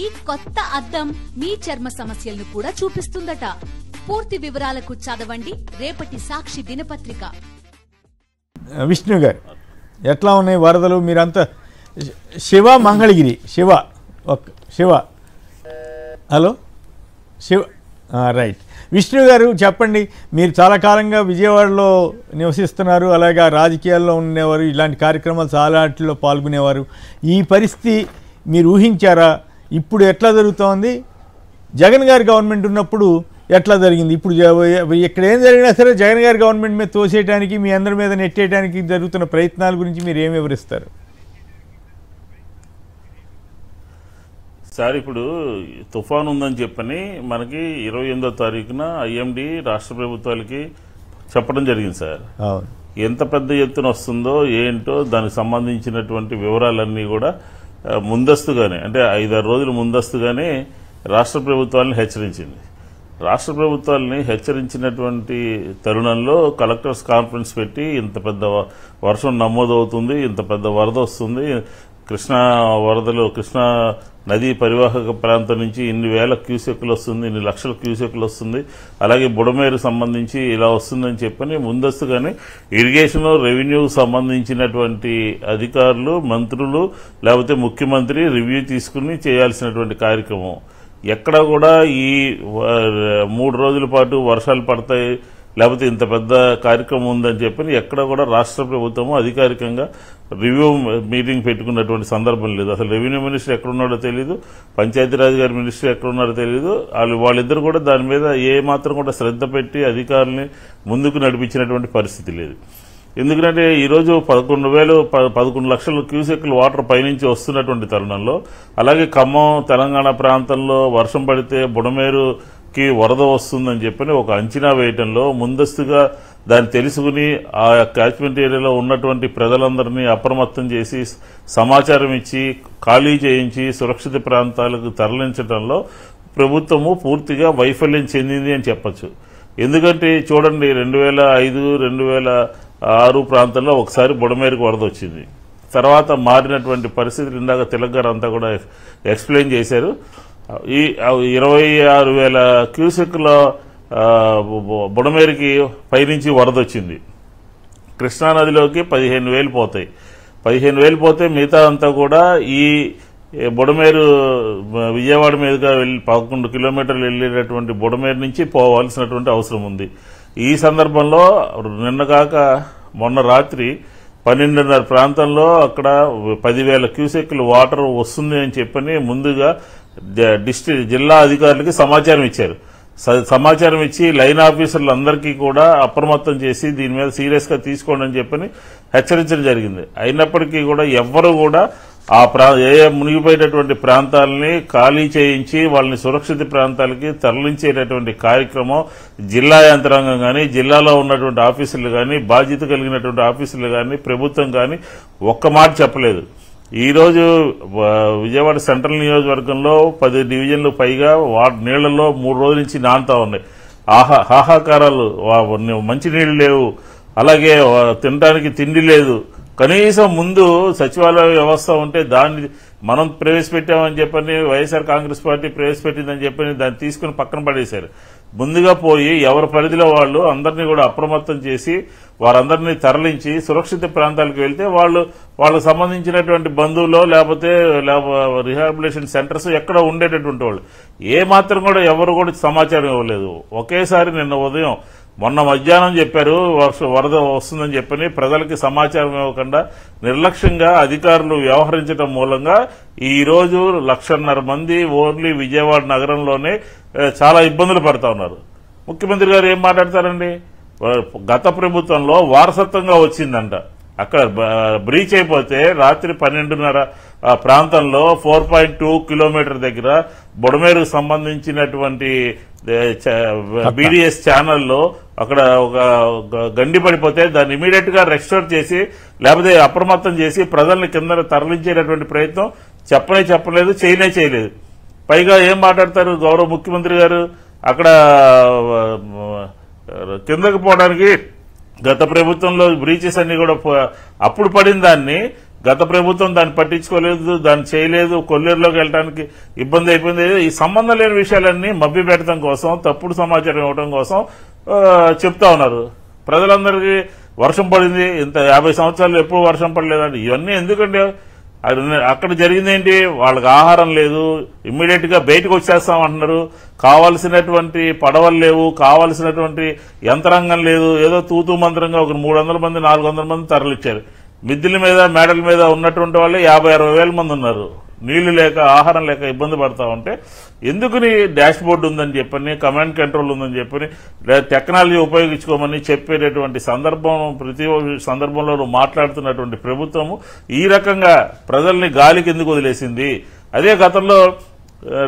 ఈ కొత్త అద్దం మీ చర్మ సమస్యలను కూడా చూపిస్తుందట. పూర్తి వివరాలకు చదవండి రేపటి సాక్షి దినపత్రిక. విష్ణు గారు, ఎట్లా ఉన్నాయి వరదలు? మీరంతా శివ మంగళగిరి శివ హలో శివ రైట్. విష్ణు గారు చెప్పండి, మీరు చాలా కాలంగా విజయవాడలో నివసిస్తున్నారు, అలాగే రాజకీయాల్లో ఉండేవారు, ఇలాంటి కార్యక్రమాలు చాలాట్లో పాల్గొనేవారు. ఈ పరిస్థితి మీరు ఊహించారా? ఇప్పుడు ఎట్లా జరుగుతోంది? జగన్ గారి గవర్నమెంట్ ఉన్నప్పుడు ఎట్లా జరిగింది? ఇప్పుడు ఇక్కడ ఏం జరిగినా సరే జగన్ గారి గవర్నమెంట్ మీద తోసేయడానికి, మీ అందరి మీద నెట్టేయడానికి జరుగుతున్న ప్రయత్నాల గురించి మీరు ఏం వివరిస్తారు సార్? ఇప్పుడు తుఫాన్ ఉందని చెప్పని మనకి 28వ తారీఖున ఐఎండి రాష్ట్ర ప్రభుత్వాలకి చెప్పడం జరిగింది సార్. ఎంత పెద్ద ఎత్తున వస్తుందో ఏంటో దానికి సంబంధించినటువంటి వివరాలన్నీ కూడా ముందస్తుగానే, అంటే 5-6 రోజులు ముందస్తుగానే రాష్ట్ర ప్రభుత్వాలను హెచ్చరించింది. రాష్ట్ర ప్రభుత్వాలని హెచ్చరించినటువంటి తరుణంలో కలెక్టర్స్ కాన్ఫరెన్స్ పెట్టి ఇంత పెద్ద వర్షం నమోదవుతుంది, ఇంత పెద్ద వరద వస్తుంది, కృష్ణా నదీ పరివాహక ప్రాంతం నుంచి ఇన్ని వేల క్యూసెక్లు వస్తుంది, ఇన్ని లక్షల క్యూసెక్లు వస్తుంది, అలాగే బుడమేరు సంబంధించి ఇలా వస్తుందని చెప్పని ముందస్తుగానే ఇరిగేషన్ రెవెన్యూ సంబంధించినటువంటి అధికారులు, మంత్రులు, లేకపోతే ముఖ్యమంత్రి రివ్యూ తీసుకుని చేయాల్సినటువంటి కార్యక్రమం. ఎక్కడ కూడా ఈ 3 రోజుల పాటు వర్షాలు పడతాయి, లేకపోతే ఇంత పెద్ద కార్యక్రమం ఉందని చెప్పని ఎక్కడ కూడా రాష్ట్ర ప్రభుత్వము అధికారికంగా రివ్యూ మీటింగ్ పెట్టుకున్నటువంటి సందర్భం లేదు. అసలు రెవెన్యూ మినిస్టర్ ఎక్కడున్నాడో తెలియదు, పంచాయతీరాజ్ గారి మినిస్టర్ ఎక్కడున్నాడో తెలియదు. వాళ్ళిద్దరు కూడా దాని మీద ఏ మాత్రం కూడా శ్రద్ధ పెట్టి అధికారుల్ని ముందుకు నడిపించినటువంటి పరిస్థితి లేదు. ఎందుకంటే ఈరోజు 11 లక్షల క్యూసెక్లు వాటర్ పైనుంచి వస్తున్నటువంటి తరుణంలో, అలాగే ఖమ్మం తెలంగాణ ప్రాంతంలో వర్షం పడితే బుడమేరుకి వరద వస్తుందని చెప్పని ఒక అంచనా వేయటంలో ముందస్తుగా దాన్ని తెలుసుకుని ఆ క్యాచ్మెంట్ ఏరియాలో ఉన్నటువంటి ప్రజలందరినీ అప్రమత్తం చేసి సమాచారం ఇచ్చి ఖాళీ చేయించి సురక్షిత ప్రాంతాలకు తరలించడంలో ప్రభుత్వము పూర్తిగా వైఫల్యం చెందింది అని చెప్పచ్చు. ఎందుకంటే చూడండి, 2005, 2006 ప్రాంతంలో ఒకసారి బుడమేరుకు వరద వచ్చింది. తర్వాత మారినటువంటి పరిస్థితులు ఇందాక తిలక్ గారు అంతా కూడా ఎక్స్ప్లెయిన్ చేశారు. ఈ 26,000 క్యూసెక్ల బుడమేరుకి పైనుంచి వరద వచ్చింది. కృష్ణానదిలోకి 15,000 పోతాయి. 15,000 పోతే మిగతా అంతా కూడా ఈ బుడమేరు విజయవాడ మీదుగా 11 కిలోమీటర్లు వెళ్ళేటటువంటి బుడమేరు నుంచి పోవాల్సినటువంటి అవసరం ఉంది. ఈ సందర్భంలో నిన్న కాక మొన్న రాత్రి 12:30 ప్రాంతంలో అక్కడ 10,000 క్యూసెక్లు వాటర్ వస్తుంది అని చెప్పని ముందుగా జిల్లా అధికారులకి సమాచారం ఇచ్చారు. సమాచారం ఇచ్చి లైన్ ఆఫీసర్లందరికీ కూడా అప్రమత్తం చేసి దీని మీద సీరియస్ గా తీసుకోండి అని చెప్పని హెచ్చరించడం జరిగింది. అయినప్పటికీ కూడా ఎవ్వరూ కూడా మునిగిపోయేటటువంటి ప్రాంతాలని ఖాళీ చేయించి వాళ్ళని సురక్షిత ప్రాంతాలకి తరలించేటటువంటి కార్యక్రమం జిల్లా యంత్రాంగం కానీ, జిల్లాలో ఉన్నటువంటి ఆఫీసులు కానీ, బాధ్యత కలిగినటువంటి ఆఫీసులు కానీ, ప్రభుత్వం కానీ ఒక్క మాట చెప్పలేదు. ఈ రోజు విజయవాడ సెంట్రల్ నియోజకవర్గంలో 10 డివిజన్లు పైగా నీళ్లలో 3 రోజుల నుంచి నానుతా ఉన్నాయి. హాహాకారాలు, మంచినీళ్లు లేవు, అలాగే తినడానికి తిండి లేదు. కనీసం ముందు సచివాలయ వ్యవస్థ ఉంటే దాన్ని మనం ప్రవేశపెట్టామని చెప్పని వైఎస్ఆర్ కాంగ్రెస్ పార్టీ ప్రవేశపెట్టిందని చెప్పని దాన్ని తీసుకుని పక్కన పడేశారు. ముందుగా పోయి ఎవరి పరిధిలో వాళ్ళు అందరినీ కూడా అప్రమత్తం చేసి వారందరినీ తరలించి సురక్షిత ప్రాంతాలకు వెళ్తే వాళ్ళకు సంబంధించినటువంటి బంధువులు లేకపోతే రిహాబిలిటేషన్ సెంటర్స్ ఎక్కడ ఉండేటటువంటి వాళ్ళు ఏ మాత్రం కూడా ఎవరు కూడా సమాచారం ఇవ్వలేదు. ఒకేసారి నిన్న ఉదయం మొన్న మధ్యాహ్నం చెప్పారు వరద వస్తుందని చెప్పని ప్రజలకి సమాచారం ఇవ్వకుండా నిర్లక్ష్యంగా అధికారులు వ్యవహరించడం మూలంగా ఈ రోజు 1,50,000 మంది ఓన్లీ విజయవాడ నగరంలోనే చాలా ఇబ్బందులు పడతా ఉన్నారు. ముఖ్యమంత్రి గారు ఏం మాట్లాడతారండి? గత ప్రభుత్వంలో వారసత్వంగా వచ్చిందంట. అక్కడ బ్రీచ్ అయిపోతే రాత్రి 12:30 ప్రాంతంలో 4.2 కిలోమీటర్ దగ్గర బుడమేరుకు సంబంధించినటువంటి బీడీఎస్ ఛానల్లో అక్కడ ఒక గండి పడిపోతే దాన్ని ఇమీడియట్ గా రెస్టోర్ చేసి లేకపోతే అప్రమత్తం చేసి ప్రజల్ని కింద తరలించేటటువంటి ప్రయత్నం చెప్పలేదు, చేయలేదు. పైగా ఏం మాట్లాడతారు గౌరవ ముఖ్యమంత్రి గారు? అక్కడ కిందకి పోవడానికి గత ప్రభుత్వంలో బ్రీచెస్ అన్ని కూడా అప్పుడు పడిన దాన్ని గత ప్రభుత్వం దాన్ని పట్టించుకోలేదు, దాన్ని చేయలేదు, కొల్లేరులోకి వెళ్ళడానికి ఇబ్బంది అయిపోయింది. ఈ సంబంధం లేని విషయాలన్నీ మభ్య పెట్టడం కోసం, తప్పుడు సమాచారం ఇవ్వడం కోసం చెప్తా ఉన్నారు. ప్రజలందరికీ వర్షం పడింది, ఇంత 50 సంవత్సరాలు ఎప్పుడు వర్షం పడలేదండి. ఇవన్నీ ఎందుకంటే అక్కడ జరిగింది ఏంటి, వాళ్ళకి ఆహారం లేదు, ఇమ్మీడియట్ గా బయటకు వచ్చేస్తాం అంటున్నారు. కావాల్సినటువంటి పడవలు లేవు, కావాల్సినటువంటి యంత్రాంగం లేదు. ఏదో తూతూ మంత్రంగా ఒక 300 మంది 400 మంది తరలిచ్చారు. మిద్దెల మీద మేడల మీద ఉన్నటువంటి వాళ్ళే 50-60 వేల మంది ఉన్నారు. నీళ్లు లేక, ఆహారం లేక ఇబ్బంది పడతా ఉంటే ఎందుకుని డాష్ బోర్డు ఉందని చెప్పని, కమాండ్ కంట్రోల్ ఉందని చెప్పని, టెక్నాలజీ ఉపయోగించుకోమని చెప్పేటటువంటి సందర్భం, ప్రతి సందర్భంలో మాట్లాడుతున్నటువంటి ప్రభుత్వము ఈ రకంగా ప్రజల్ని గాలికి ఎందుకు వదిలేసింది? అదే గతంలో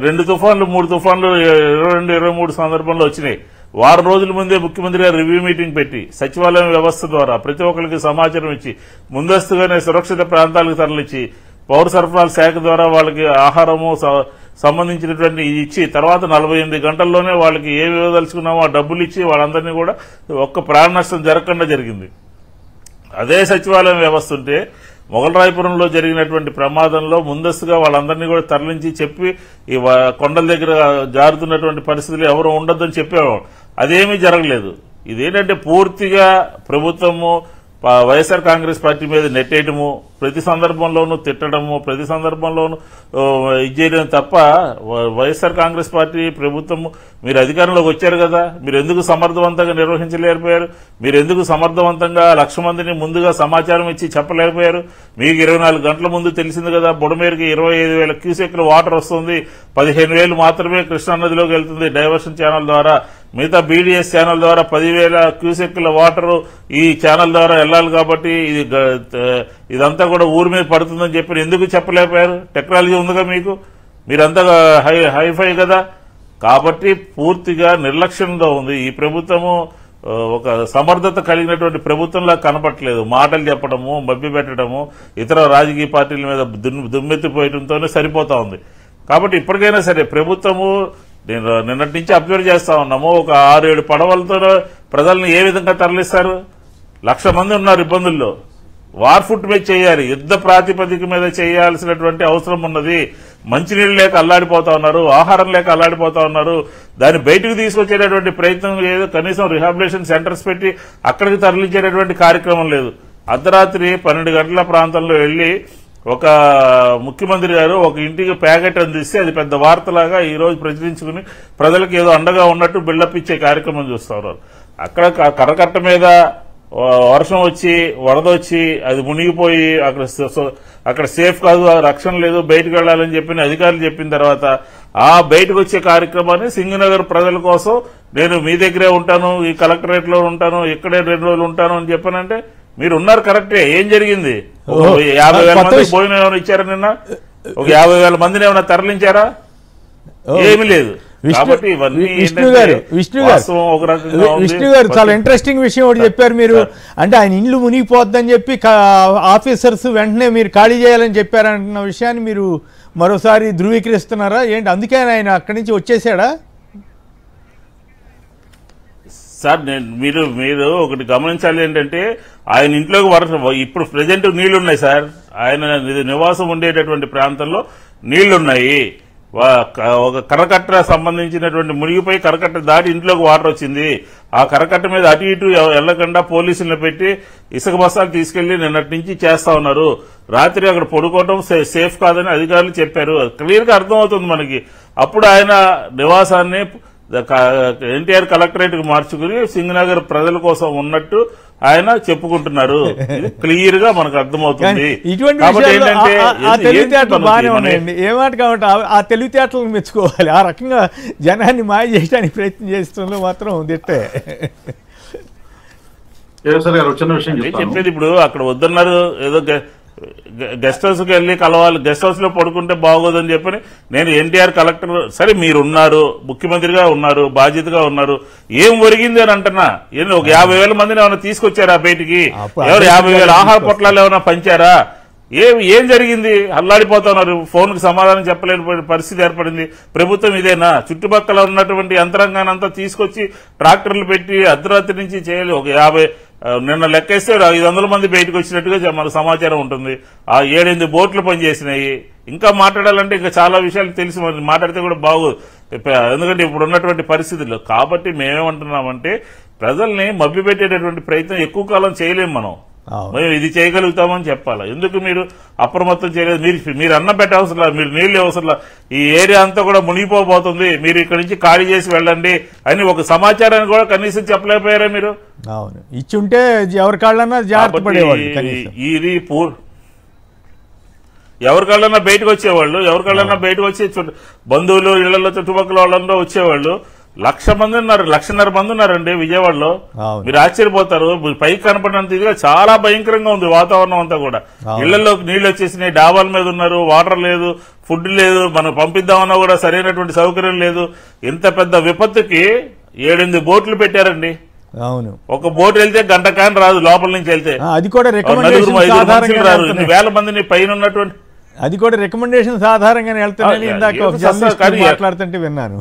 2 తుఫాన్లు 3 తుఫాన్లు 22-23 సందర్భంలో వచ్చినాయి. వారం రోజుల ముందే ముఖ్యమంత్రి గారు రివ్యూ మీటింగ్ పెట్టి సచివాలయం వ్యవస్థ ద్వారా ప్రతి ఒక్కరికి సమాచారం ఇచ్చి, ముందస్తుగానే సురక్షిత ప్రాంతాలకు తరలించి, పౌర సరఫరాల శాఖ ద్వారా వాళ్ళకి ఆహారము సంబంధించినటువంటి ఇచ్చి, తర్వాత 48 గంటల్లోనే వాళ్ళకి ఏ ఇవ్వదలుచుకున్నామో ఆ డబ్బులు ఇచ్చి వాళ్ళందరినీ కూడా ఒక్క ప్రాణ నష్టం జరగకుండా జరిగింది. అదే సచివాలయం వ్యవస్థ ఉంటే మొగలరాయపురంలో జరిగినటువంటి ప్రమాదంలో ముందస్తుగా వాళ్ళందరినీ కూడా తరలించి చెప్పి, ఈ కొండల దగ్గర జారుతున్నటువంటి పరిస్థితులు ఎవరు ఉండొద్దని చెప్పేవాడు. అదేమీ జరగలేదు. ఇదేంటంటే పూర్తిగా ప్రభుత్వము వైఎస్ఆర్ కాంగ్రెస్ పార్టీ మీద నెట్టేయటము, ప్రతి సందర్భంలోనూ తిట్టడము, ప్రతి సందర్భంలోనూ ఇది చేయడం తప్ప వైఎస్ఆర్ కాంగ్రెస్ పార్టీ ప్రభుత్వము మీరు అధికారంలోకి వచ్చారు కదా, మీరు ఎందుకు సమర్థవంతంగా నిర్వహించలేకపోయారు? మీరు ఎందుకు సమర్థవంతంగా 1,00,000 మందిని ముందుగా సమాచారం ఇచ్చి చెప్పలేకపోయారు? మీకు 24 గంటల ముందు తెలిసింది కదా, బుడమేరుకి 25,000 క్యూసెక్ల వాటర్ వస్తుంది, 15,000 మాత్రమే కృష్ణానదిలోకి వెళ్తుంది డైవర్షన్ ఛానల్ ద్వారా, మిగతా బీడీఎస్ ఛానల్ ద్వారా 10,000 క్యూసెక్ల వాటర్ ఈ ఛానల్ ద్వారా వెళ్లాలి కాబట్టి ఇదంతా కూడా ఊరి మీద పడుతుందని చెప్పి ఎందుకు చెప్పలేకపోయారు? టెక్నాలజీ ఉందిగా మీకు, మీరంతా హైఫై కదా. కాబట్టి పూర్తిగా నిర్లక్ష్యంగా ఉంది ఈ ప్రభుత్వము. ఒక సమర్థత కలిగినటువంటి ప్రభుత్వంలా కనపట్లేదు. మాటలు చెప్పడము, మభ్యపెట్టడము, ఇతర రాజకీయ పార్టీల మీద దుమ్మెత్తిపోయడంతోనే సరిపోతా ఉంది. కాబట్టి ఇప్పటికైనా సరే ప్రభుత్వము, నేను నిన్నటి నుంచి అబ్జర్వ్ చేస్తా ఉన్నాము, ఒక 6-7 పడవలతో ప్రజల్ని ఏ విధంగా తరలిస్తారు? 1,00,000 మంది ఉన్నారు ఇబ్బందుల్లో. వార్ ఫుట్ మీద చేయాలి, యుద్ధ ప్రాతిపదిక మీద చేయాల్సినటువంటి అవసరం ఉన్నది. మంచినీళ్ళు లేక అల్లాడిపోతా ఉన్నారు, ఆహారం లేక అల్లాడిపోతా ఉన్నారు. దాన్ని బయటకు తీసుకొచ్చేటటువంటి ప్రయత్నం లేదు. కనీసం రిహాబిలిటేషన్ సెంటర్స్ పెట్టి అక్కడికి తరలించేటటువంటి కార్యక్రమం లేదు. అర్ధరాత్రి 12 గంటల ప్రాంతంలో వెళ్లి ఒక ముఖ్యమంత్రి గారు ఒక ఇంటికి ప్యాకెట్ అందిస్తే అది పెద్ద వార్తలాగా ఈ రోజు ప్రచురించుకుని ప్రజలకు ఏదో అండగా ఉన్నట్టు బిల్డప్ ఇచ్చే కార్యక్రమం చూస్తా ఉన్నారు. అక్కడ కరకట్ట మీద వర్షం వచ్చి, వరద వచ్చి, అది మునిగిపోయి అక్కడ సేఫ్ కాదు, రక్షణ లేదు, బయటకు వెళ్లాలని చెప్పిన అధికారులు చెప్పిన తర్వాత ఆ బయటకు వచ్చే కార్యక్రమాన్ని సింగనగర్ ప్రజల కోసం నేను మీ దగ్గరే ఉంటాను, ఈ కలెక్టరేట్ లో ఉంటాను, ఇక్కడే 2 రోజులు ఉంటాను అని చెప్పానంటే మీరు ఉన్నారు కరెక్టే. ఏం జరిగింది? 50,000 మందికి భోజనం ఏమైనా ఇచ్చారా? నిన్న ఒక 50,000 మందిని ఏమైనా తరలించారా? ఏమీ లేదు. విష్ణు గారు చాలా ఇంట్రెస్టింగ్ విషయం ఒకటి చెప్పారు మీరు. అంటే ఆయన ఇండ్లు మునిగిపోద్దని చెప్పి ఆఫీసర్స్ వెంటనే మీరు ఖాళీ చేయాలని చెప్పారన్న విషయాన్ని మీరు మరోసారి ధృవీకరిస్తున్నారా ఏంటి? అందుకే ఆయన అక్కడి నుంచి వచ్చేసాడా? సార్ మీరు ఒకటి గమనించాలి ఏంటంటే, ఆయన ఇంట్లోకి ఇప్పుడు ప్రజెంట్ నీళ్లున్నాయి సార్. ఆయన నివాసం ఉండేటటువంటి ప్రాంతంలో నీళ్లున్నాయి. ఒక కరకట్ట సంబంధించినటువంటి మునిగిపోయి కరకట్ట దాటి ఇంట్లోకి వాటర్ వచ్చింది. ఆ కరకట్ట మీద అటు ఇటు వెళ్లకుండా పోలీసులను పెట్టి ఇసుక బస్తాలు తీసుకెళ్లి నిన్నటి నుంచి చేస్తా ఉన్నారు. రాత్రి అక్కడ పడుకోవడం సేఫ్ కాదని అధికారులు చెప్పారు. క్లియర్ గా అర్థమవుతుంది మనకి. అప్పుడు ఆయన నివాసాన్ని ఎన్టీఆర్ కలెక్టరేట్ కు మార్చుకుని సింగనగర్ ప్రజల కోసం ఉన్నట్టు ఆయన చెప్పుకుంటున్నారు. ఇది క్లియర్ గా మనకు అర్థమవుతుంది. కాబట్టి ఏంటంటే ఏమాట కాబట్టి ఆ తెలివితేటలను మెచ్చుకోవాలి. ఆ రకంగా జనాన్ని మాయ చేయడానికి ప్రయత్నం చేస్తుందో మాత్రం దిట్టే చెప్పేది. ఇప్పుడు అక్కడ వద్దన్నారు, ఏదో గెస్ట్ హౌస్ కి వెళ్లి కలవాలి, గెస్ట్ హౌస్ లో పడుకుంటే బాగోదని చెప్పని నేను ఎన్టీఆర్ కలెక్టర్, సరే మీరున్నారు, ముఖ్యమంత్రిగా ఉన్నారు, బాధ్యతగా ఉన్నారు, ఏం ఒరిగింది అని అంటున్నా. ఒక 50,000 మందిని ఏమైనా తీసుకొచ్చారా బయటికి? ఎవరు 50,000 ఆహార పొట్లాలు ఏమైనా పంచారా? ఏం జరిగింది? అల్లాడిపోతున్నారు. ఫోన్కి సమాధానం చెప్పలేని పరిస్థితి ఏర్పడింది. ప్రభుత్వం ఇదేనా? చుట్టుపక్కల ఉన్నటువంటి యంత్రాంగాన్ని అంతా తీసుకొచ్చి ట్రాక్టర్లు పెట్టి అర్ధరాత్రి నుంచి చేయాలి. ఒక నిన్న లెక్కేస్తే 500 మంది బయటకు వచ్చినట్టుగా మనకు సమాచారం ఉంటుంది. ఆ 7-8 బోట్లు పనిచేసినాయి. ఇంకా మాట్లాడాలంటే ఇంకా చాలా విషయాలు తెలిసి మాట్లాడితే కూడా బాగోదు, ఎందుకంటే ఇప్పుడు ఉన్నటువంటి పరిస్థితుల్లో. కాబట్టి మేమేమంటున్నామంటే ప్రజల్ని మభ్యపెట్టేటటువంటి ప్రయత్నం ఎక్కువ కాలం చేయలేము మనం. మేము ఇది చేయగలుగుతామని చెప్పాలి. ఎందుకు మీరు అప్రమత్తం చేయలేదు? మీరు అన్నం పెట్టవసరం, మీరు నీళ్లు అవసరం, ఈ ఏరియా అంతా కూడా మునిగిపోబోతుంది, మీరు ఇక్కడ నుంచి ఖాళీ చేసి వెళ్ళండి అని ఒక సమాచారాన్ని కూడా కనీసం చెప్పలేకపోయారా మీరు? అవును, ఇచ్చుంటే ఎవరి కాళ్ళన్నా జాగ్రత్త పడేవాళ్ళు. ఇది ఎవరికాళ్ళన్నా బయటకు వచ్చేవాళ్ళు, ఎవరికాళ్ళన్నా బయటకు వచ్చి బంధువులు ఇళ్లలో చుట్టుపక్కల వాళ్ళందరూ వచ్చేవాళ్ళు. 1,00,000 మంది ఉన్నారు, 1,50,000 మంది ఉన్నారండి విజయవాడలో. మీరు ఆశ్చర్యపోతారు. పైకి కనపడినంత ఇదిగా చాలా భయంకరంగా ఉంది వాతావరణం అంతా కూడా. ఇళ్లలోకి నీళ్లు వచ్చేసినాయి, డాబాల మీద ఉన్నారు, వాటర్ లేదు, ఫుడ్ లేదు, మనం పంపిద్దామన్నా కూడా సరైనటువంటి సౌకర్యం లేదు. ఇంత పెద్ద విపత్తుకి 7-8 బోట్లు పెట్టారండి. అవును, ఒక బోట్ వెళ్తే గంట కాని రాదు, లోపల నుంచి వెళ్తే అది కూడా రారు. ఇన్ని వేల మందిని పైన ఉన్నటువంటి అది కూడా రికమెండేషన్స్ ఆధారంగానే వెళ్తానని ఇందాక మాట్లాడుతుంటే విన్నాను.